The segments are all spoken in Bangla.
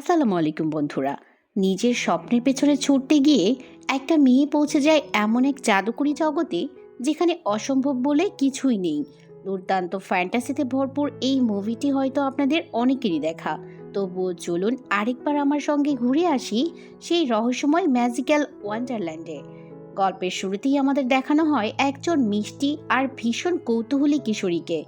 আসসালামু আলাইকুম বন্ধুরা। নিজের স্বপ্নের পেছনে ছুটতে গিয়ে একটা মেয়ে পৌঁছে যায় এমন এক জাদুকরি জগতে যেখানে অসম্ভব বলে কিছুই নেই। দুর্দান্ত ফ্যান্টাসিতে ভরপুর এই মুভিটি হয়তো আপনাদের অনেকেরই দেখা। তবুও চলুন আরেকবার আমার সঙ্গে ঘুরে আসি সেই রহস্যময় ম্যাজিক্যাল ওয়ান্ডারল্যান্ডে। গল্পের শুরুতেই আমাদের দেখানো হয় একজন মিষ্টি আর ভীষণ কৌতূহলী কিশোরীকে,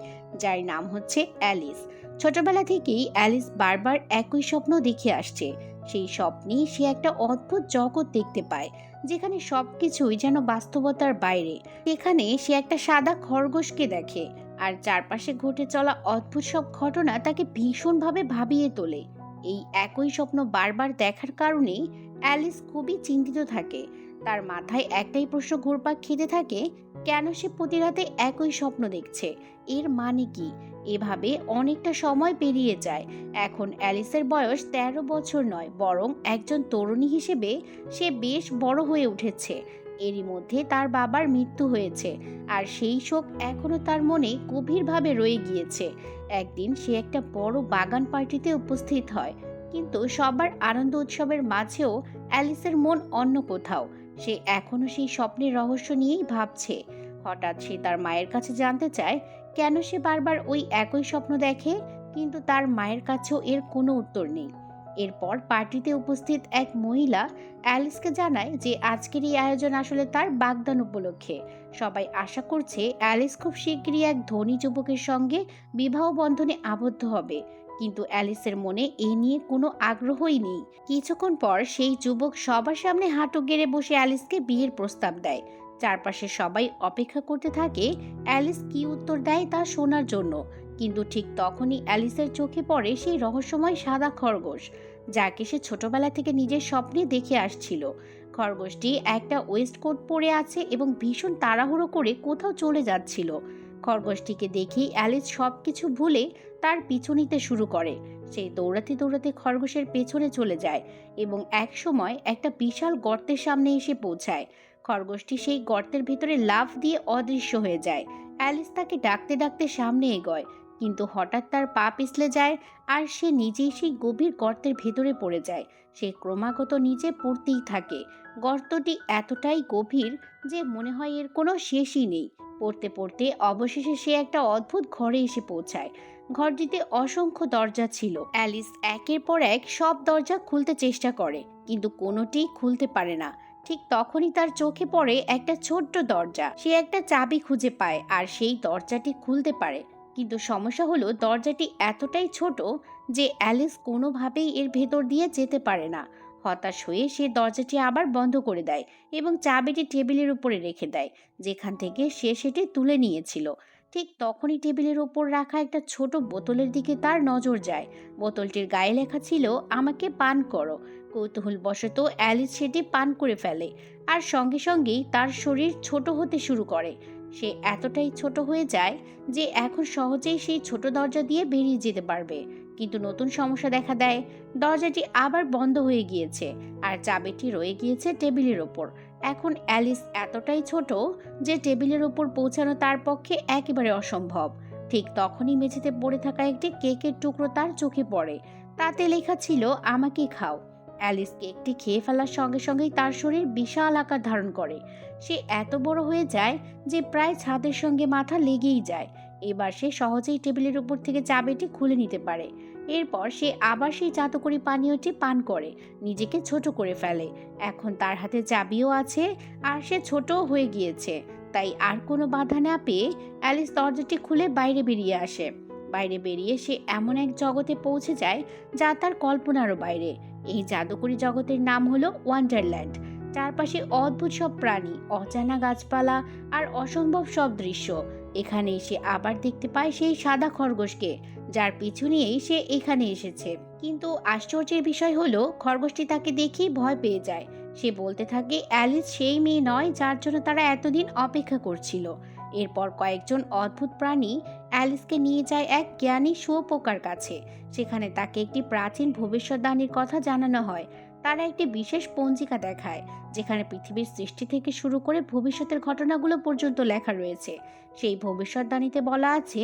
যার নাম হচ্ছে অ্যালিস। ছোটবেলা থেকেই অ্যালিস বারবার একই স্বপ্ন দেখে আসছে। সেই স্বপ্নে সে একটা অদ্ভুত জগৎ দেখতে পায়, যেখানে সবকিছুই যেন বাস্তবতার বাইরে। এখানে সে একটা সাদা খরগোশকে দেখে, আর চারপাশে ঘটে চলা অদ্ভুত সব ঘটনা তাকে ভীষণভাবে ভাবিয়ে তোলে। এই একই স্বপ্ন বারবার দেখার কারণে অ্যালিস খুবই চিন্তিত থাকে। তার মাথায় একটাই প্রশ্ন ঘুরপাক খেতে থাকে, কেন সে প্রতি রাতে একই স্বপ্ন দেখছে, এর মানে কি? এভাবে অনেকটা সময় পেরিয়ে যায়। এখন অ্যালিসের বয়স ১৩ বছর নয়, বরং একজন তরুণী হিসেবে সে বেশ বড় হয়ে উঠেছে। এরই মধ্যে তার বাবার মৃত্যু হয়েছে, আর সেই শোক এখনো তার মনে গভীরভাবে রয়ে গিয়েছে। একদিন সে একটা বড় বাগান পার্টিতে উপস্থিত হয়, কিন্তু সবার আনন্দ উৎসবের মাঝেও অ্যালিসের মন অন্য কোথাও। সে এখনো সেই স্বপ্নের রহস্য নিয়েই ভাবছে। হঠাৎ সে তার মায়ের কাছে জানতে চায় কেন সে বারবার ওই একই স্বপ্ন দেখে, কিন্তু তার মায়ের কাছেও এর কোনো উত্তর নেই। এরপর পার্টিতে উপস্থিত এক মহিলা অ্যালিসকে জানায় যে আজকের এই আয়োজন আসলে তার বাগদান উপলক্ষে। সবাই আশা করছে অ্যালিস খুব শীঘ্রই এক ধনী যুবকের সঙ্গে বিবাহ বন্ধনে আবদ্ধ হবে, কিন্তু অ্যালিসের মনে এ নিয়ে কোনো আগ্রহই নেই। কিছুক্ষণ পর সেই যুবক সবার সামনে হাঁটু গেড়ে বসে অ্যালিসকে বিয়ের প্রস্তাব দেয়। চারপাশে সবাই অপেক্ষা করতে থাকে অ্যালিস কি উত্তর দেয় তা শোনার জন্য। কিন্তু ঠিক তখনই অ্যালিসের চোখে পড়ে সেই রহস্যময় সাদা খরগোশ, যাকে সে ছোটবেলা থেকে নিজের স্বপ্নে দেখে আসছিল। খরগোশটি একটা ওয়েস্টকোট পরে আছে এবং ভীষণ তাড়াহুড়ো করে কোথাও চলে যাচ্ছিল। খরগোশটিকে দেখেই অ্যালিস সবকিছু ভুলে তার পিছু নিতে শুরু করে। সে দৌড়াতে দৌড়াতে খরগোশের পেছনে চলে যায় এবং একসময় একটা বিশাল গর্তের সামনে এসে পৌঁছায়। খরগোশটি সেই গর্তের ভিতরে লাফ দিয়ে অদৃশ্য হয়ে যায়। অ্যালিস তাকে ডাকতে ডাকতে সামনে এগোয়, কিন্তু হঠাৎ তার পা পিছলে যায়, আর সে নিজেই সেই গভীর গর্তের ভেতরে পড়ে যায়। সে ক্রমাগত নিচে পড়তেই থাকে। গর্তটি এতটাই গভীর যে মনে হয় এর কোনো শেষই নেই। পড়তে পড়তে অবশেষে সে একটা অদ্ভুত ঘরে এসে পৌঁছায়। ঘরটিতে অসংখ্য দরজা ছিল। অ্যালিস একের পর এক সব দরজা খুলতে চেষ্টা করে, কিন্তু কোনোটিই খুলতে পারে না। ঠিক তখনই তার চোখে পড়ে একটা ছোট্ট দরজা। সে একটা চাবি খুঁজে পায় আর সেই দরজাটি খুলতে পারে, কিন্তু সমস্যা হলো দরজাটি এতটাই ছোট যে অ্যালিস কোনোভাবেই এর ভেতর দিয়ে যেতে পারে না। হতাশ হয়ে সে দরজাটি আবার বন্ধ করে দেয় এবং চাবিটি টেবিলের উপরে রেখে দেয়, যেখান থেকে সে সেটি তুলে নিয়েছিল। ঠিক তখনই টেবিলের ওপর রাখা একটা ছোট বোতলের দিকে তার নজর যায়। বোতলটির গায়ে লেখা ছিল, আমাকে পান করো। কৌতূহলবশত অ্যালিস সেটি পান করে ফেলে, আর সঙ্গে সঙ্গেই তার শরীর ছোট হতে শুরু করে। সে এতটাই ছোট হয়ে যায় যে এখন সহজেই সেই ছোট দরজা দিয়ে বেরিয়ে যেতে পারবে। কিন্তু নতুন সমস্যা দেখা দেয়। দরজাটি আবার বন্ধ হয়ে গিয়েছে, আর চাবিটি রয়ে গিয়েছে টেবিলের ওপর। এখন অ্যালিস এতটাই ছোট যে টেবিলের ওপর পৌঁছানো তার পক্ষে একেবারে অসম্ভব। ঠিক তখনই মেঝেতে পড়ে থাকা একটি কেকের টুকরো তার চোখে পড়ে। তাতে লেখা ছিল, আমাকে খাও। অ্যালিস কেকটি খেয়ে ফেলার সঙ্গে সঙ্গেই তার শরীর বিশাল আকার ধারণ করে। সে এত বড় হয়ে যায় যে প্রায় ছাদের সঙ্গে মাথা লেগেই যায়। এবার সে সহজেই টেবিলের উপর থেকে চাবিটি খুলে নিতে পারে। এরপর সে আবার সেই জাদুকরি পানীয়টি পান করে নিজেকে ছোট করে ফেলে। এখন তার হাতে চাবিও আছে, আর সে ছোটও হয়ে গিয়েছে। তাই আর কোনো বাধা না পেয়ে অ্যালিস দরজাটি খুলে বাইরে বেরিয়ে আসে। বাইরে বেরিয়ে সে এমন এক জগতে পৌঁছে যায় যা তার কল্পনারও বাইরে। এই জাদুকরি জগতের নাম হলো ওয়ান্ডারল্যান্ড। চারপাশে অদ্ভুত সব প্রাণী, অজানা গাছপালা আর অসম্ভব সব দৃশ্য। এখানে সে আবার দেখতে পায় সেই সাদা খরগোশকে, যার পিছু নিয়েই সে এখানে এসেছে। কিন্তু আশ্চর্যের বিষয় হলো খরগোশটি তাকে দেখেই ভয় পেয়ে যায়। সে বলতে থাকে অ্যালিস সেই মেয়ে নয় যার জন্য তারা এতদিন অপেক্ষা করছিল। এরপর কয়েকজন অদ্ভুত প্রাণী অ্যালিসকে নিয়ে যায় এক জ্ঞানী শুঁয়োপোকার কাছে। সেখানে তাকে একটি প্রাচীন ভবিষ্যদ্বাণীর কথা জানানো হয়। তারা একটি বিশেষ পঞ্জিকা দেখায়, যেখানে পৃথিবীর সৃষ্টি থেকে শুরু করে ভবিষ্যতের ঘটনাগুলো পর্যন্ত লেখা রয়েছে। সেই ভবিষ্যদ্বাণীতে বলা আছে,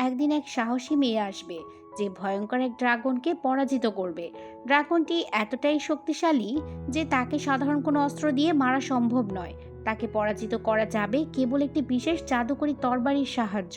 একদিন এক সাহসী মেয়ে আসবে যে ভয়ঙ্কর এক ড্রাগনকে পরাজিত করবে। ড্রাগনটি এতটাই শক্তিশালী যে তাকে সাধারণ কোনো অস্ত্র দিয়ে মারা সম্ভব নয়। তাকে পরাজিত করা যাবে কেবল একটি বিশেষ জাদুকরী তরবারির সাহায্য।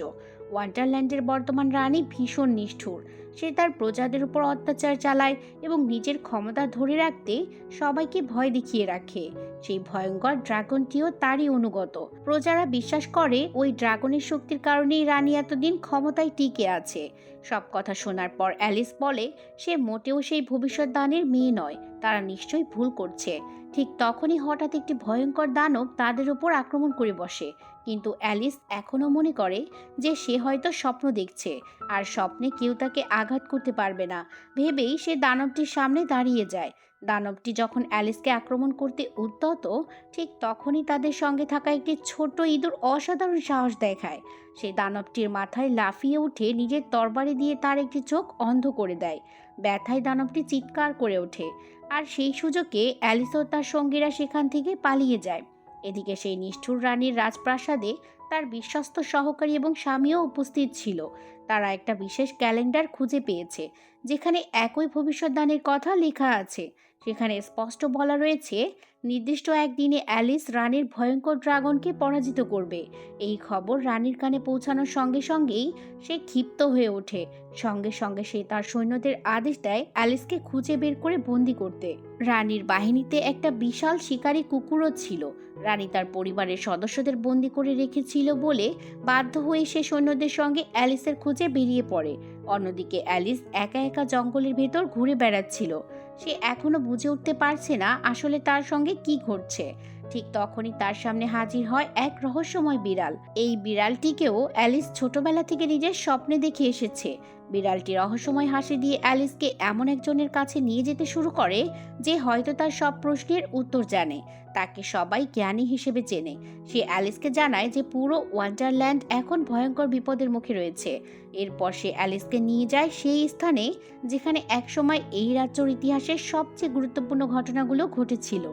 ওয়ান্ডারল্যান্ডের বর্তমান রানী ভীষণ নিষ্ঠুর। সে তার প্রজাদের উপর অত্যাচার চালায় এবং নিজের ক্ষমতা ধরে রাখতে সবাইকে ভয় দেখিয়ে রাখে। সেই ভয়ঙ্কর ড্রাগনটিও তারই অনুগত। প্রজারা বিশ্বাস করে ওই ড্রাগনের শক্তির কারণেই রানী এতদিন ক্ষমতায় টিকে আছে। সব কথা শোনার পর অ্যালিস বলে সে মোটেও সেই ভবিষ্যৎবাণীর মেয়ে নয়, তারা নিশ্চয়ই ভুল করছে। ঠিক তখনই হঠাৎ একটি ভয়ঙ্কর দানব তাদের উপর আক্রমণ করে বসে। কিন্তু অ্যালিস এখনও মনে করে যে সে হয়তো স্বপ্ন দেখছে, আর স্বপ্নে কেউ তাকে আঘাত করতে পারবে না ভেবেই সে দানবটির সামনে দাঁড়িয়ে যায়। দানবটি যখন অ্যালিসকে আক্রমণ করতে উদ্যত, ঠিক তখনই তাদের সঙ্গে থাকা একটি ছোট্ট ইঁদুর অসাধারণ সাহস দেখায়। সেই দানবটির মাথায় লাফিয়ে উঠে নিজের তরবারি দিয়ে তার একটি চোখ অন্ধ করে দেয়। ব্যথায় দানবটি চিৎকার করে ওঠে, আর সেই সুযোগে অ্যালিস ও তার সঙ্গীরা সেখান থেকে পালিয়ে যায়। এদিকে সেই নিষ্ঠুর রানীর রাজপ্রাসাদে তার বিশ্বস্ত সহকারী এবং স্বামীও উপস্থিত ছিল। তারা একটা বিশেষ ক্যালেন্ডার খুঁজে পেয়েছে যেখানে একই ভবিষ্যৎবাণীর কথা লেখা আছে। সেখানে স্পষ্ট বলা রয়েছে নির্দিষ্ট একদিনে অ্যালিস রানীর ভয়ঙ্কর ড্রাগনকে পরাজিত করবে। এই খবর রানীর কানে পৌঁছানোর সঙ্গে সঙ্গেই সে ক্ষিপ্ত হয়ে ওঠে। সঙ্গে সঙ্গে সে তার সৈন্যদের আদেশ দেয় অ্যালিসকে খুঁজে বের করে বন্দি করতে। রানীর বাহিনীতে একটা বিশাল শিকারী কুকুরও ছিল। রানী তার পরিবারের সদস্যদের বন্দি করে রেখেছিল বলে বাধ্য হয়ে সে সৈন্যদের সঙ্গে অ্যালিসের খোঁজে বেরিয়ে পড়ে। অন্যদিকে অ্যালিস একা একা জঙ্গলের ভেতর ঘুরে বেড়াচ্ছিল। সে এখনো বুঝে উঠতে পারছে না আসলে তার সঙ্গে কি ঘটছে। ঠিক তখনই তার সামনে হাজির হয় এক রহস্যময় বিড়াল। এই বিড়ালটিকেও অ্যালিস ছোটবেলা থেকে নিজের স্বপ্নে দেখে এসেছে। বিড়ালটি রহস্যময় হাসি দিয়ে অ্যালিসকে এমন একজনের কাছে নিয়ে যেতে শুরু করে যে হয়তো তার সব প্রশ্নের উত্তর জানে। তাকে সবাই জ্ঞানী হিসেবে চেনে। সে অ্যালিসকে জানায় যে পুরো ওয়ান্ডারল্যান্ড এখন ভয়ঙ্কর বিপদের মুখে রয়েছে। এরপর সে অ্যালিসকে নিয়ে যায় সেই স্থানে যেখানে একসময় এই রাজ্যের ইতিহাসের সবচেয়ে গুরুত্বপূর্ণ ঘটনাগুলো ঘটেছিল।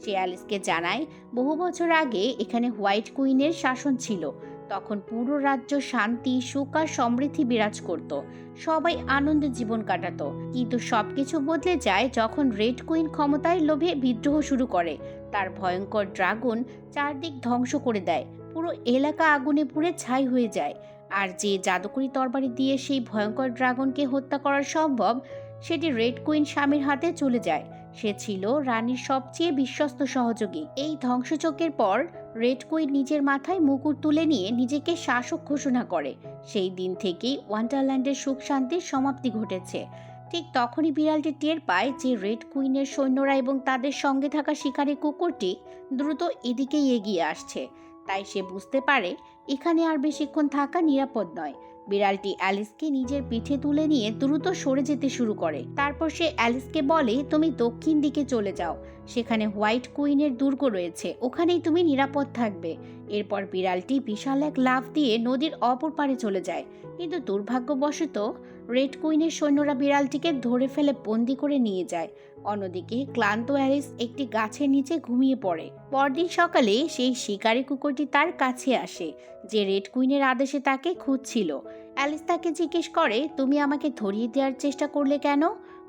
সে অ্যালিসকে জানায় বহু বছর আগে এখানে হোয়াইট কুইনের শাসন ছিল। তখন পুরো রাজ্য শান্তি, সুখ আর সমৃদ্ধি বিরাজ করত। সবাই আনন্দে জীবন কাটাতো। কিন্তু সবকিছু বদলে যায় যখন রেড কুইন ক্ষমতায় লোভে বিদ্রোহ শুরু করে। তার ভয়ঙ্কর ড্রাগন চারদিক ধ্বংস করে দেয়। পুরো এলাকা আগুনে পুড়ে ছাই হয়ে যায়। আর যে জাদুকরি তরবারি দিয়ে সেই ভয়ঙ্কর ড্রাগনকে হত্যা করা সম্ভব, সেটি রেড কুইন স্বামীর হাতে চলে যায়। সে ছিল রানীর সবচেয়ে বিশ্বস্ত সহযোগী। এই ধ্বংসযজ্ঞের পর রেড কুইন নিজের মাথায় মুকুট তুলে নিয়ে নিজেকে শাসক ঘোষণা করে। সেই দিন থেকেই ওয়ান্ডারল্যান্ডের সুখ শান্তির সমাপ্তি ঘটেছে। ঠিক তখনই বিড়ালটি টের পায় যে রেড কুইনের সৈন্যরা এবং তাদের সঙ্গে থাকা শিকারী কুকুরটি দ্রুত এদিকেই এগিয়ে আসছে। তাই সে বুঝতে পারে এখানে আর বেশিক্ষণ থাকা নিরাপদ নয়। বিড়ালটি অ্যালিসকে নিজের পিঠে তুলে নিয়ে দ্রুত সরে যেতে শুরু করে। তারপর সে অ্যালিসকে বলে, তুমি দক্ষিণ দিকে চলে যাও, সেখানে হোয়াইট কুইনের দুর্গ রয়েছে, ওখানেই তুমি নিরাপদ থাকবে। এরপর বিড়ালটি বিশাল এক লাফ দিয়ে নদীর অপর পারে চলে যায়। কিন্তু দুর্ভাগ্যবশত রেড কুইনের সৈন্যরা বিড়ালটিকে ধরে ফেলে বন্দি করে নিয়ে যায়। অন্যদিকে ক্লান্ত অ্যালিস একটি গাছের নিচে ঘুমিয়ে পড়ে। পরদিন সকালে সেই শিকারী কুকুরটি তার কাছে আসে, যে রেড কুইনের আদেশে তাকে খুঁজছিল। অ্যালিস তাকে জিজ্ঞেস করে, তুমি আমাকে ধরিয়ে দেওয়ার চেষ্টা করলে কেন?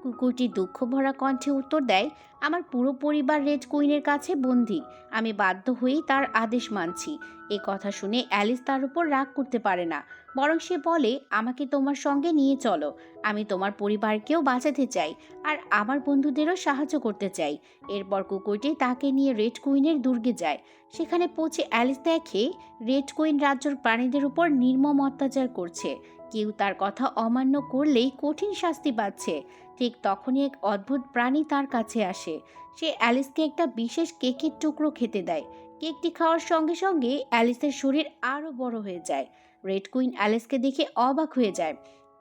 কুকুরটি দুঃখ ভরা কণ্ঠে উত্তর দেয়, আমার পুরো পরিবার রেড কুইনের কাছে বন্দী, আমি বাধ্য হয়েই তার আদেশ মানছি। এ কথা শুনে অ্যালিস তার উপর রাগ করতে পারে না, বরং সে বলে, আমাকে তোমার সঙ্গে নিয়ে চলো, আমি তোমার পরিবারকেও বাঁচাতে চাই আর আমার বন্ধুদেরও সাহায্য করতে চাই। এরপর কুকুরটি তাকে নিয়ে রেড কুইনের দুর্গে যায়। সেখানে পৌঁছে অ্যালিস দেখে রেড কুইন রাজ্যের প্রাণীদের উপর নির্মম অত্যাচার করছে। কেউ তার কথা অমান্য করলেই কঠিন শাস্তি পাচ্ছে। ঠিক তখনই এক অদ্ভুত প্রাণী তার কাছে আসে। সে অ্যালিসকে একটা বিশেষ কেকের টুকরো খেতে দেয়। কেকটি খাওয়ার সঙ্গে সঙ্গে অ্যালিসের শরীর আরও বড় হয়ে যায়। রেড কুইন অ্যালিসকে দেখে অবাক হয়ে যায়।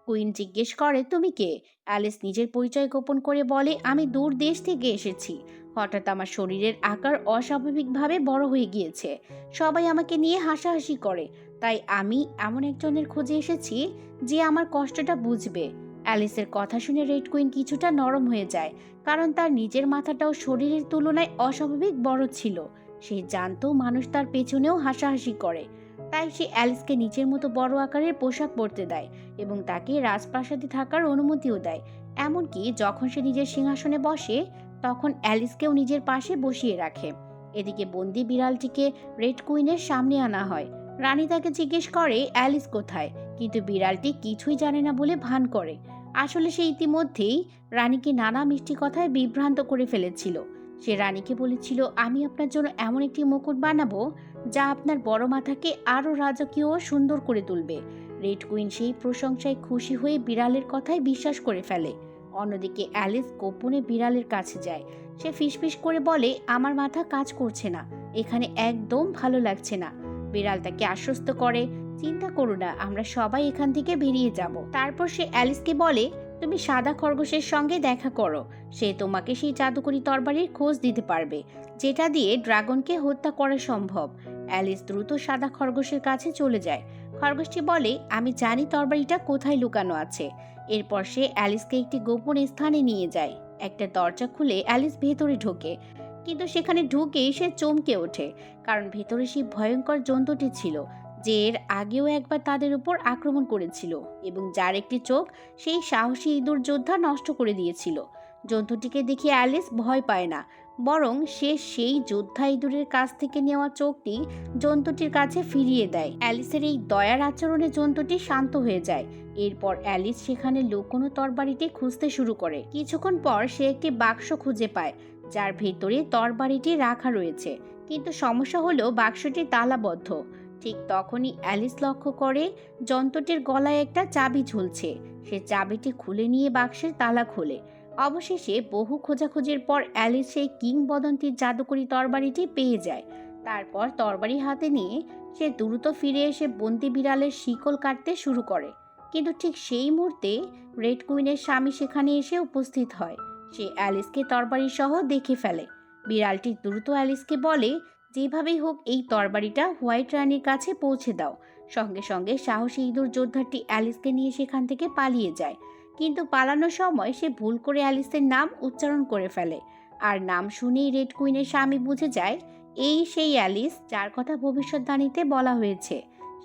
কুইন জিজ্ঞেস করে, তুমি কে? অ্যালিস নিজের পরিচয় গোপন করে বলে, আমি দূর দেশ থেকে এসেছি। হঠাৎ আমার শরীরের আকার অস্বাভাবিকভাবে বড় হয়ে গিয়েছে। সবাই আমাকে নিয়ে হাসাহাসি করে। তাই আমি এমন একজনের খোঁজে এসেছি যে আমার কষ্টটা বুঝবে। অ্যালিসের কথা শুনে রেড কুইন কিছুটা নরম হয়ে যায়, কারণ তার নিজের মাথাটাও শরীরের তুলনায় অস্বাভাবিক বড় ছিল। সে জানতো মানুষ তার পেছনেও হাসাহাসি করে। তাই সে অ্যালিসকে নিজের মতো বড় আকারের পোশাক পরতে দেয় এবং তাকে রাজপ্রাসাদে থাকার অনুমতিও দেয়। এমনকি যখন সে নিজের সিংহাসনে বসে তখন অ্যালিসকেও নিজের পাশে বসিয়ে রাখে। এদিকে বন্দি বিড়ালটিকে রেড কুইনের সামনে আনা হয়। রানী তাকে জিজ্ঞেস করে অ্যালিস কোথায়, কিন্তু বিড়ালটি কিছুই জানে না বলে ভান করে। আসলে সে ইতিমধ্যেই রানীকে নানা মিষ্টি কথায় বিভ্রান্ত করে ফেলেছিল। সে রানীকে বলেছিল, আমি আপনার জন্য এমন একটি মুকুট বানাবো যা আপনার বড় মাথাকে আরও রাজকীয় ও সুন্দর করে তুলবে। রেড কুইন সেই প্রশংসায় খুশি হয়ে বিড়ালের কথায় বিশ্বাস করে ফেলে। অন্যদিকে অ্যালিস গোপনে বিড়ালের কাছে যায়। সে ফিসফিস করে বলে, আমার মাথা কাজ করছে না, এখানে একদম ভালো লাগছে না। বিড়াল তাকে আশ্বস্ত করে, চিন্তা করো না, আমরা সবাই এখান থেকে বেরিয়ে যাব। তারপর সে অ্যালিসকে বলে, তুমি সাদা খরগোশের সঙ্গে দেখা করো, সে তোমাকে সেই জাদুকরি তরবারির খোঁজ দিতে পারবে যেটা দিয়ে ড্রাগনকে হত্যা করা সম্ভব। অ্যালিস দ্রুত সাদা খরগোশের কাছে চলে যায়। খরগোশটি বলে, আমি জানি তরবারিটা কোথায় লুকানো আছে। এরপর সে অ্যালিসকে একটি গোপন স্থানে নিয়ে যায়। একটা দরজা খুলে অ্যালিস ভেতরে ঢোকে, কিন্তু সেখানে ঢুকেই সে চমকে ওঠে, কারণ ভেতরে সেই ভয়ঙ্কর জন্তুটি ছিল যে এর আগেও একবার তাদের উপর আক্রমণ করেছিল এবং যার একটি চোখ সেই সাহসী ইঁদুর যোদ্ধা নষ্ট করে দিয়েছিল। জন্তুটিকে দেখে অ্যালিস ভয় পায় না, বরং সে সেই যোদ্ধা ইঁদুরের কাছ থেকে নেওয়া চোখটি জন্তুটির কাছে ফিরিয়ে দেয়। অ্যালিসের এই দয়ার আচরণে জন্তুটি শান্ত হয়ে যায়। এরপর অ্যালিস সেখানে লুকোনো তরবারিটি খুঁজতে শুরু করে। কিছুক্ষণ পর সে একটি বাক্স খুঁজে পায় যার ভেতরে তরবারিটি রাখা রয়েছে, কিন্তু সমস্যা হলো বাক্সটি তালাবদ্ধ। ঠিক তখনই অ্যালিস লক্ষ্য করে জন্তুটির গলায় একটা চাবি ঝুলছে। সে চাবিটি খুলে নিয়ে বাক্সের তালা খোলে। অবশেষে বহু খোঁজাখুঁজির পর অ্যালিস সেই কিংবদন্তির জাদুকরি তরবারিটি পেয়ে যায়। তারপর তরবারি হাতে নিয়ে সে দ্রুত ফিরে এসে বন্দি বিড়ালের শিকল কাটতে শুরু করে। কিন্তু ঠিক সেই মুহূর্তে রেড কুইনের স্বামী সেখানে এসে উপস্থিত হয়। সে অ্যালিসকে তরবারি সহ দেখে ফেলে। বিড়ালটি দ্রুত অ্যালিসকে বলে, যেভাবেই হোক এই তরবারিটা হোয়াইট রানীর কাছে পৌঁছে দাও। সঙ্গে সঙ্গে সাহসী ইঁদুর যোদ্ধাটি অ্যালিসকে নিয়ে সেখান থেকে পালিয়ে যায়, কিন্তু পালানোর সময় সে ভুল করে অ্যালিসের নাম উচ্চারণ করে ফেলে। আর নাম শুনেই রেড কুইনের স্বামী বুঝে যায় এই সেই অ্যালিস যার কথা ভবিষ্যৎবাণীতে বলা হয়েছে।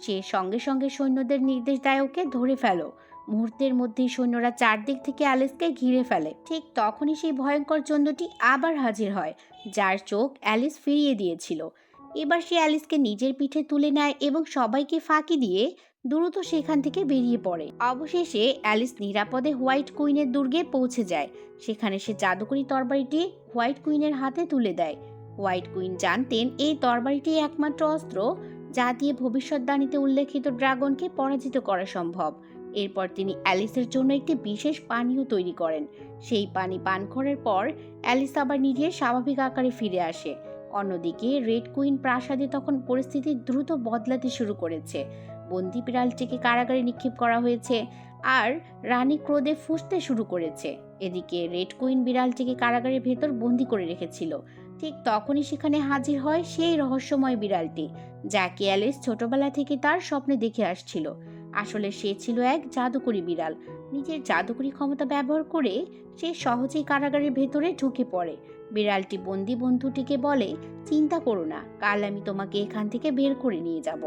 সে সঙ্গে সঙ্গে সৈন্যদের নির্দেশ দেয়, ওকে ধরে ফেলো। মুহূর্তের মধ্যেই সৈন্যরা চারদিক থেকে অ্যালিসকে ঘিরে ফেলে। ঠিক তখনই সেই ভয়ঙ্কর জন্তুটি আবার হাজির হয়, যার চোখ অ্যালিস ফিরিয়ে দিয়েছিল। এবার সে অ্যালিসকে নিজের পিঠে তুলে নেয় এবং সবাইকে ফাঁকি দিয়ে দ্রুত সেখান থেকে বেরিয়ে পড়ে। অবশেষে অ্যালিস নিরাপদে হোয়াইট কুইনের দুর্গে পৌঁছে যায়। সেখানে সে জাদুকরি তরবারিটি হোয়াইট কুইনের হাতে তুলে দেয়। হোয়াইট কুইন জানতেন এই তরবারিটি একমাত্র অস্ত্র যা দিয়ে ভবিষ্যৎবাণীতে উল্লেখিত ড্রাগনকে পরাজিত করা সম্ভব। এরপর তিনি অ্যালিসের জন্য একটি বিশেষ পানীয় তৈরি করেন। সেই পানি পান করার পর অ্যালিস আবার নিজের স্বাভাবিক আকারে ফিরে আসে। অন্যদিকে রেড কুইন প্রাসাদে তখন পরিস্থিতি দ্রুত বদলাতে শুরু করেছে। বন্দি বিড়ালটিকে কারাগারে নিক্ষেপ করা হয়েছে আর রানী ক্রোধে ফুঁসতে শুরু করেছে। এদিকে রেড কুইন বিড়ালটিকে কারাগারের ভেতর বন্দি করে রেখেছিল। ঠিক তখনই সেখানে হাজির হয় সেই রহস্যময় বিড়ালটি, যাকে অ্যালিস ছোটবেলা থেকে তার স্বপ্নে দেখে আসছিল। আসলে সে ছিল এক জাদুকরি বিড়াল। নিজের জাদুকরি ক্ষমতা ব্যবহার করে সে সহজেই কারাগারের ভেতরে ঢুকে পড়ে। বিড়ালটি বন্দি বন্ধুটিকে বলে, চিন্তা করো না, কাল আমি তোমাকে এখান থেকে বের করে নিয়ে যাব।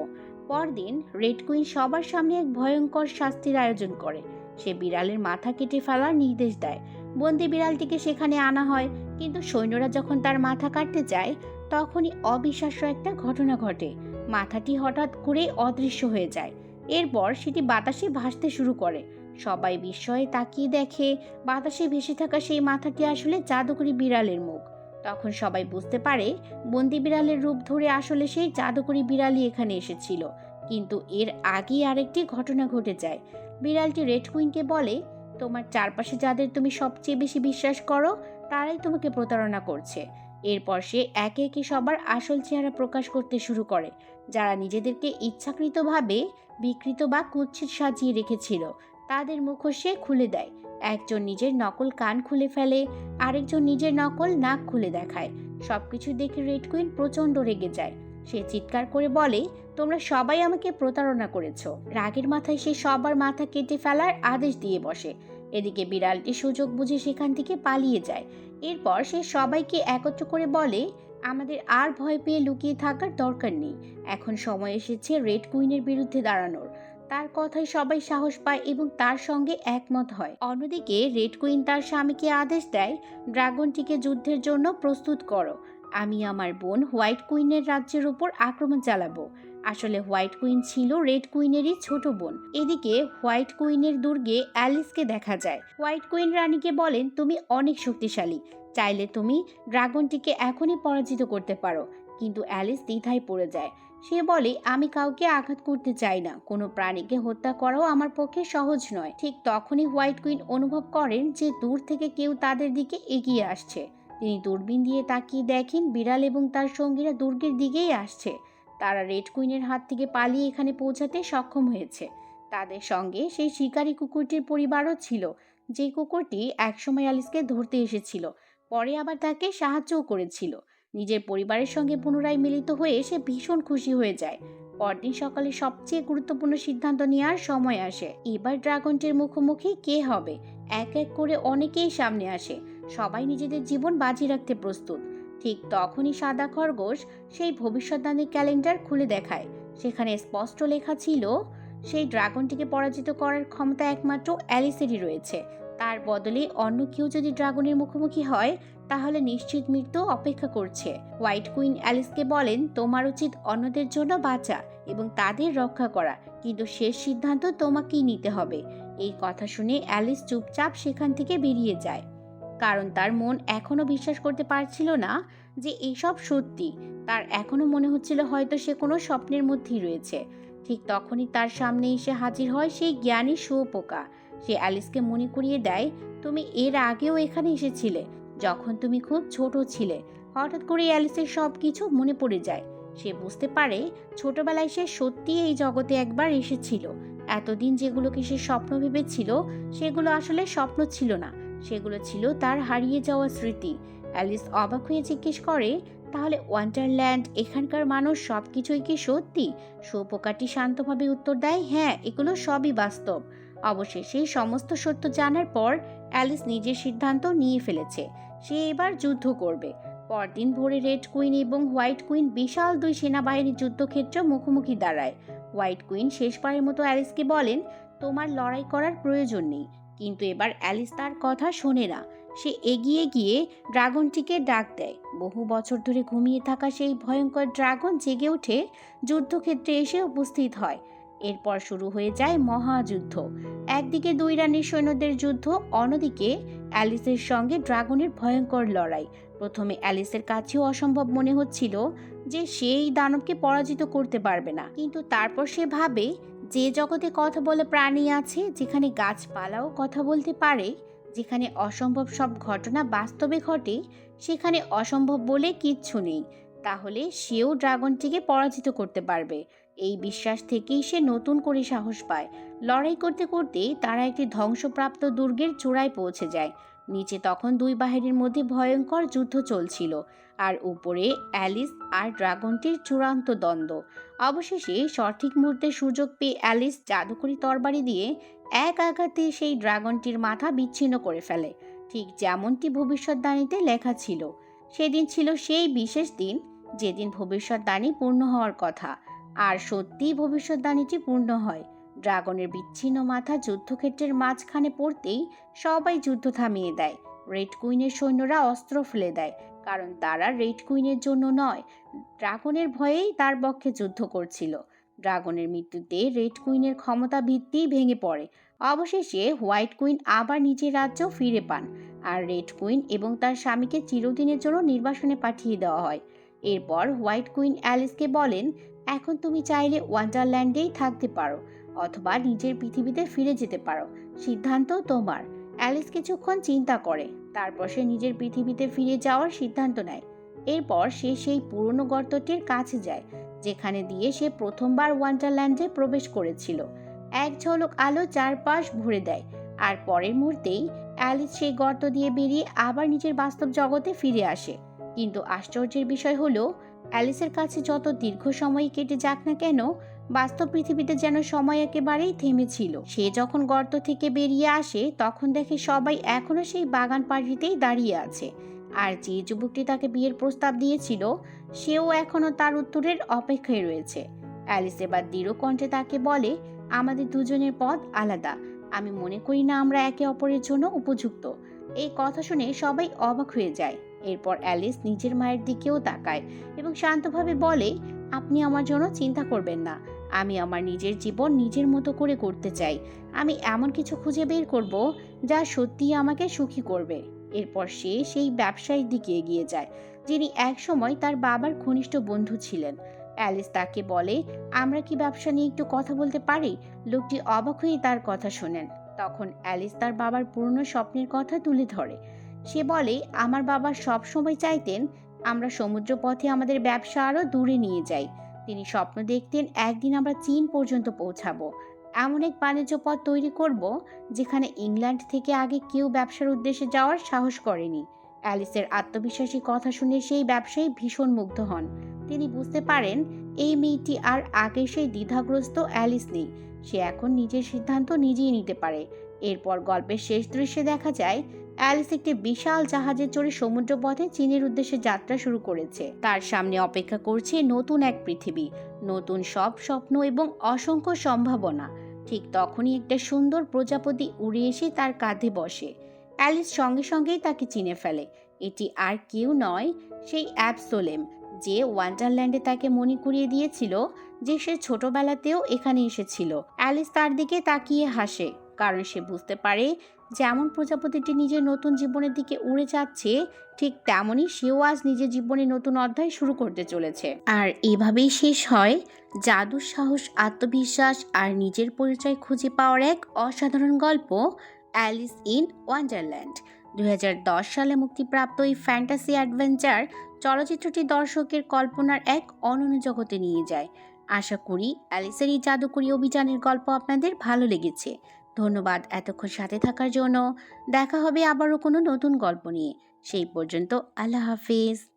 পরদিন রেড কুইন সবার সামনে এক ভয়ঙ্কর শাস্তির আয়োজন করে। সে বিড়ালের মাথা কেটে ফেলার নির্দেশ দেয়। বন্দি বিড়ালটিকে সেখানে আনা হয়, কিন্তু সৈন্যরা যখন তার মাথা কাটতে যায় তখনই অবিশ্বাস্য একটা ঘটনা ঘটে। মাথাটি হঠাৎ করে অদৃশ্য হয়ে যায়। এরপর সেটি বাতাসে ভাসতে শুরু করে। সবাই বিস্ময়ে তাকিয়ে দেখে বাতাসে ভেসে থাকা সেই মাথাটি আসলে জাদুকরি বিড়ালের মুখ। তখন সবাই বুঝতে পারে বন্দি বিড়ালের রূপ ধরে আসলে সেই জাদুকরি বিড়ালই এখানে এসেছিল। কিন্তু এর আগেই আরেকটি ঘটনা ঘটে যায়। বিড়ালটি রেড কুইনকে বলে, তোমার চারপাশে যাদের তুমি সবচেয়ে বেশি বিশ্বাস করো তারাই তোমাকে প্রতারণা করছে। এরপর সে একে একে সবার আসল চেহারা প্রকাশ করতে শুরু করে, যারা নিজেদেরকে ইচ্ছাকৃতভাবে বিকৃত বা কুৎসিত সাজিয়ে রেখেছিল। তাদের মুখোশ সে খুলে দেয়। একজন নিজের নকল কান খুলে ফেলে, আরেকজন নিজের নকল নাক খুলে দেখায়। সবকিছু দেখে রেড কুইন প্রচণ্ড রেগে যায়। সে চিৎকার করে বলে, তোমরা সবাই আমাকে প্রতারণা করেছো। রাগের মাথায় সে সবার মাথা কেটে ফেলার আদেশ দিয়ে বসে। এদিকে বিড়ালটি সুযোগ বুঝে সেখান থেকে পালিয়ে যায়। এরপর সে সবাইকে একত্র করে বলে, আমাদের আর ভয় পেয়ে লুকিয়ে থাকার দরকার নেই। এখন সময় এসেছে রেড কুইনের বিরুদ্ধে দাঁড়ানোর। তার কথায় সবাই সাহস পায় এবং তার সঙ্গে একমত হয়। অন্যদিকে রেড কুইন তার স্বামীকে আদেশ দেয়, ড্রাগনটিকে যুদ্ধের জন্য প্রস্তুত করো। আমি আমার বোন হোয়াইট কুইনের রাজ্যের উপর আক্রমণ চালাবো। আসলে হোয়াইট কুইন ছিল রেড কুইনেরই ছোট বোন। এদিকে হোয়াইট কুইনের দুর্গে অ্যালিসকে দেখা যায়। হোয়াইট কুইন রানীকে বলেন, তুমি অনেক শক্তিশালী, চাইলে তুমি ড্রাগনটিকে এখনই পরাজিত করতে পারো। কিন্তু অ্যালিস দ্বিধায় পড়ে যায়। সে বলে, আমি কাউকে আঘাত করতে চাই না, কোনো প্রাণীকে হত্যা করাও আমার পক্ষে সহজ নয়। ঠিক তখনই হোয়াইট কুইন অনুভব করেন যে দূর থেকে কেউ তাদের দিকে এগিয়ে আসছে। তিনি দূরবীন দিয়ে তাকিয়ে দেখেন বিড়াল এবং তার সঙ্গীরা দুর্গের দিকেই আসছে। তারা রেড কুইনের হাত থেকে পালিয়ে এখানে পৌঁছাতে সক্ষম হয়েছে। তাদের সঙ্গে সেই শিকারী কুকুরটির পরিবারও ছিল, যে কুকুরটি একসময় অ্যালিসকে ধরতে এসেছিল, পরে আবার তাকে সাহায্যও করেছিল। নিজের পরিবারের সঙ্গে পুনরায় মিলিত হয়ে সে ভীষণ খুশি হয়ে যায়। পরদিন সকালে সবচেয়ে গুরুত্বপূর্ণ সিদ্ধান্ত নেওয়ার সময় আসে। এবার ড্রাগনটির মুখোমুখি কে হবে? এক এক করে অনেকেই সামনে আসে। সবাই নিজেদের জীবন বাজি রাখতে প্রস্তুত। ঠিক তখনই সাদা খরগোশ সেই ভবিষ্যদ্বাণীর ক্যালেন্ডার খুলে দেখায়। সেখানে স্পষ্ট লেখা ছিল, সেই ড্রাগনটিকে পরাজিত করার ক্ষমতা একমাত্র অ্যালিসেরই রয়েছে। তার বদলে অন্য কেউ যদি ড্রাগনের মুখোমুখি হয়, তাহলে নিশ্চিত মৃত্যু অপেক্ষা করছে। হোয়াইট কুইন অ্যালিসকে বলেন, তোমার উচিত অন্যদের জন্য বাঁচা এবং তাদের রক্ষা করা, কিন্তু শেষ সিদ্ধান্ত তোমাকেই নিতে হবে। এই কথা শুনে অ্যালিস চুপচাপ সেখান থেকে বেরিয়ে যায়, কারণ তার মন এখনো বিশ্বাস করতে পারছিল না যে এইসব সত্যি। তার এখনো মনে হচ্ছিল হয়তো সে কোনো স্বপ্নের মধ্যেই রয়েছে। ঠিক তখনই তার সামনে এসে হাজির হয় সেই জ্ঞানী শুঁয়োপোকা। সে অ্যালিসকে মনে করিয়ে দেয়, তুমি এর আগেও এখানে এসেছিলে, যখন তুমি খুব ছোট ছিলে। হঠাৎ করে অ্যালিসের সব কিছু মনে পড়ে যায়। সে বুঝতে পারে ছোটবেলায় সে সত্যিই এই জগতে একবার এসেছিল। এতদিন যেগুলোকে সে স্বপ্ন ভেবেছিল, সেগুলো আসলে স্বপ্ন ছিল না, সেগুলো ছিল তার হারিয়ে যাওয়া স্মৃতি। অ্যালিস অবাক হয়ে জিজ্ঞেস করে, তাহলে ওয়ান্ডারল্যান্ড, এখানকার মানুষ সবকিছুই কি সত্যি? শুঁয়োপোকাটি শান্তভাবে উত্তর দেয়, হ্যাঁ, এগুলো সবই বাস্তব। অবশেষে সমস্ত সত্য জানার পর অ্যালিস নিজের সিদ্ধান্ত নিয়ে ফেলেছে। সে এবার যুদ্ধ করবে। পরদিন ভোরে রেড কুইন এবং হোয়াইট কুইন বিশাল দুই সেনাবাহিনীর যুদ্ধক্ষেত্র মুখোমুখি দাঁড়ায়। হোয়াইট কুইন শেষবারের মতো অ্যালিসকে বলেন, তোমার লড়াই করার প্রয়োজন নেই। কিন্তু এবার অ্যালিস তার কথা শোনে না। সে এগিয়ে গিয়ে ড্রাগনটিকে ডাক দেয়। বহু বছর ধরে ঘুমিয়ে থাকা সেই ভয়ঙ্কর ড্রাগন জেগে উঠে যুদ্ধক্ষেত্রে এসে উপস্থিত হয়। এরপর শুরু হয়ে যায় মহাযুদ্ধ। একদিকে দুই রানীর সৈন্যদের যুদ্ধ, অন্যদিকে অ্যালিসের সঙ্গে ড্রাগনের ভয়ঙ্কর লড়াই। প্রথমে অ্যালিসের কাছেও অসম্ভব মনে হচ্ছিল যে সে এই দানবকে পরাজিত করতে পারবে না। কিন্তু তারপর সে ভাবে, যে জগতে কথা বলে প্রাণী আছে, যেখানে গাছপালাও কথা বলতে পারে, যেখানে অসম্ভব সব ঘটনা বাস্তবে ঘটে, সেখানে অসম্ভব বলে কিচ্ছু নেই। তাহলে সেও ড্রাগনটিকে পরাজিত করতে পারবে। এই বিশ্বাস থেকেই সে নতুন করে সাহস পায়। লড়াই করতে করতে তারা একটি ধ্বংসপ্রাপ্ত দুর্গের চূড়ায় পৌঁছে যায়। নিচে তখন দুই বাহিনীর মধ্যে ভয়ঙ্কর যুদ্ধ চলছিল, আর উপরে অ্যালিস আর ড্রাগনটির চূড়ান্ত দ্বন্দ্ব। অবশেষে সঠিক মুহূর্তে সুযোগ পেয়ে অ্যালিস জাদুকরি তরবারি দিয়ে এক আঘাতে সেই ড্রাগনটির মাথা বিচ্ছিন্ন করে ফেলে, ঠিক যেমনটি ভবিষ্যদ্বাণীতে লেখা ছিল। সেদিন ছিল সেই বিশেষ দিন যেদিন ভবিষ্যদ্বাণী পূর্ণ হওয়ার কথা। আর সত্যিই ভবিষ্যদ্বাণীটি পূর্ণ হয়। ড্রাগনের বিচ্ছিন্ন মাথা যুদ্ধক্ষেত্রের মাঝখানে পড়তেই সবাই যুদ্ধ থামিয়ে দেয়। রেড কুইনের সৈন্যরা অস্ত্র ফেলে দেয়, কারণ তারা রেড কুইনের জন্য নয়, ড্রাগনের ভয়েই তার পক্ষে যুদ্ধ করছিল। ড্রাগনের মৃত্যুতে রেড কুইনের ক্ষমতা ভিত্তি ভেঙে পড়ে। অবশেষে হোয়াইট কুইন আবার নিজের রাজ্য ফিরে পান, আর রেড কুইন এবং তার স্বামীকে চিরদিনের জন্য নির্বাসনে পাঠিয়ে দেওয়া হয়। এরপর হোয়াইট কুইন অ্যালিসকে বলেন, এখন তুমি চাইলে ওয়ান্ডারল্যান্ডেই থাকতে পারো, অথবা নিজের পৃথিবীতে ফিরে যেতে পারো। সিদ্ধান্ত তোমার। অ্যালিস কিছুক্ষণ চিন্তা করে, তারপর সে নিজের পৃথিবীতে ফিরে যাওয়ার সিদ্ধান্ত নেয়। এরপর সে সেই পুরনো গর্তটির কাছে যায়, যেখানে দিয়ে সে প্রথমবার ওয়ান্ডারল্যান্ডে প্রবেশ করেছিল। এক ঝলক আলো চারপাশ ভরে দেয়, আর পরের মুহূর্তেই অ্যালিস সেই গর্ত দিয়ে বেরিয়ে আবার নিজের বাস্তব জগতে ফিরে আসে। কিন্তু আশ্চর্যের বিষয় হলো, অ্যালিসের কাছে যত দীর্ঘ সময় কেটে যাক না কেন, বাস্তব পৃথিবীতে যেন সময় একেবারেই থেমেছিল। সে যখন গর্ত থেকে বেরিয়ে আসে, তখন দেখে সবাই এখনো সেই বাগান পাড়িতেই দাঁড়িয়ে আছে। আর যে যুবকটি তাকে বিয়ের প্রস্তাব দিয়েছিল সেও এখনো তার উত্তরের অপেক্ষায় রয়েছে। অ্যালিস এবার দৃঢ় কণ্ঠে তাকে বলে, আমাদের দুজনের পথ আলাদা। আমি মনে করি না আমরা একে অপরের জন্য উপযুক্ত। এই কথা শুনে সবাই অবাক হয়ে যায়। এরপর অ্যালিস নিজের মায়ের দিকেও তাকায় এবং শান্তভাবে বলে, আপনি আমার জন্য চিন্তা করবেন না। আমি আমার নিজের জীবন নিজের মতো করে করতে চাই। আমি এমন কিছু খুঁজে বের করব যা সত্যিই আমাকে সুখী করবে। এরপর সে সেই ব্যবসায়ীর দিকে এগিয়ে যায়, যিনি একসময় তার বাবার ঘনিষ্ঠ বন্ধু ছিলেন। অ্যালিস তাকে বলে, আমরা কি ব্যবসা নিয়ে একটু কথা বলতে পারি? লোকটি অবাক হয়ে তার কথা শোনেন। তখন অ্যালিস তার বাবার পুরনো স্বপ্নের কথা তুলে ধরে। সে বলে, আমার বাবা সব সময় চাইতেন আমরা সমুদ্র পথে আমাদের ব্যবসা আরো দূরে নিয়ে যাই। তিনি স্বপ্ন দেখতেন একদিন আমরা চীন পর্যন্ত পৌঁছাবো। এমন এক বাণিজ্য পথ তৈরি করব যেখানে ইংল্যান্ড থেকে আগে কেউ ব্যবসার উদ্দেশ্যে যাওয়ার সাহস করেনি। অ্যালিসের আত্মবিশ্বাসী কথা শুনে সেই ব্যবসায়ী ভীষণ মুগ্ধ হন। তিনি বুঝতে পারেন এই মেয়েটি আর আগে সেই দ্বিধাগ্রস্ত অ্যালিস নেই। সে এখন নিজের সিদ্ধান্ত নিজেই নিতে পারে। এরপর গল্পের শেষ দৃশ্যে দেখা যায় অ্যালিস একটি বিশাল জাহাজে চড়ে সমুদ্রপথে চীনের উদ্দেশ্যে যাত্রা শুরু করেছে। তার সামনে অপেক্ষা করছে নতুন এক পৃথিবী, নতুন সব স্বপ্ন এবং অসংখ্য সম্ভাবনা। ঠিক তখনই একটা সুন্দর প্রজাপতি উড়ে এসে তার কাঁধে বসে। অ্যালিস সঙ্গে সঙ্গেই তাকে চিনে ফেলে। এটি আর কেউ নয়, সেই অ্যাবসোলেম, যে ওয়ান্ডারল্যান্ডে তাকে মনে করিয়ে দিয়েছিল যে সে ছোটবেলাতেও এখানে এসেছিল। অ্যালিস তার দিকে তাকিয়ে হাসে, কারণ সে বুঝতে পারে যেমন প্রজাপতিটি নিজের নতুন জীবনের দিকে উড়ে যাচ্ছে, ঠিক তেমনই সেও আজ নিজের জীবনে নতুন অধ্যায় শুরু করতে চলেছে। আর এভাবেই শেষ হয় জাদুর সাহস, আত্মবিশ্বাস আর নিজের পরিচয় খুঁজে পাওয়ার এক অসাধারণ গল্প, অ্যালিস ইন ওয়ান্ডারল্যান্ড। 2010 সালে মুক্তিপ্রাপ্ত এই ফ্যান্টাসি অ্যাডভেঞ্চার চলচ্চিত্রটি দর্শকের কল্পনার এক অনন্য জগতে নিয়ে যায়। আশা করি অ্যালিসের এই জাদুকরী অভিযানের গল্প আপনাদের ভালো লেগেছে। ধন্যবাদ এতক্ষণ সাথে থাকার জন্য। দেখা হবে আবারও কোনো নতুন গল্প নিয়ে। সেই পর্যন্ত আল্লাহ হাফিজ।